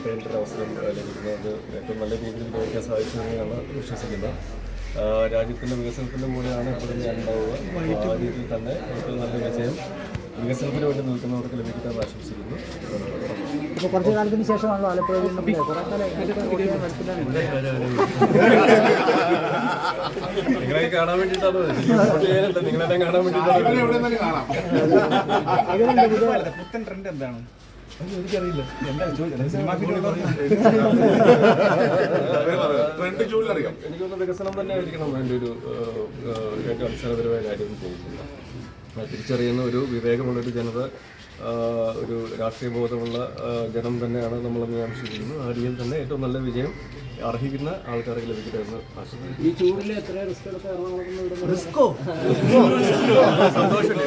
ക്യാമ്പയിൻ്റെ അവസരം ലഭിക്കുന്നത് ഏറ്റവും നല്ല രീതിയിൽ ഉപയോഗിക്കാൻ സാധിച്ചു തന്നെയാണ് വിശ്വസിക്കുന്നത്. രാജ്യത്തിൻ്റെ വികസനത്തിൻ്റെ കൂടെയാണ് എപ്പോഴും ഞാൻ ഉണ്ടാവുക. ആ രീതിയിൽ തന്നെ ഏറ്റവും നല്ല വിജയം വികസനത്തിന് വേണ്ടി നിൽക്കുന്നവർക്ക് ലഭിക്കാൻ ആശംസിക്കുന്നു. ഇപ്പോൾ കുറച്ച് കാലത്തിന് ശേഷമാണല്ലോ ആലപ്പുഴ നിങ്ങളെ കാണാൻ വേണ്ടിയിട്ടാണ്, നിങ്ങളെല്ലാം കാണാൻ വേണ്ടിയിട്ടാണ്. പുത്തൻ ട്രെൻഡ് എന്താണ്? എനിക്കറിയില്ല. എനിക്കൊന്ന് വികസനം തന്നെ ആയിരിക്കണം എൻ്റെ ഒരു ഏറ്റവും അടിസ്ഥാനപരമായ കാര്യം തോന്നുന്നില്ല. തിരിച്ചറിയുന്ന ഒരു വിവേകമുള്ളൊരു ജനത, ഒരു രാഷ്ട്രീയ ബോധമുള്ള ജനം തന്നെയാണ് നമ്മളെന്ന് ഞാൻ വിശ്വസിക്കുന്നു. ആ രീതിയിൽ തന്നെ ഏറ്റവും നല്ല വിജയം അർഹിക്കുന്ന ആൾക്കാർക്ക് ലഭിക്കട്ടെ എന്ന് ആശംസിക്കുന്നു. ഈ ചൂടിൽ എത്ര റിസ്ക് എടുത്ത് സന്തോഷം.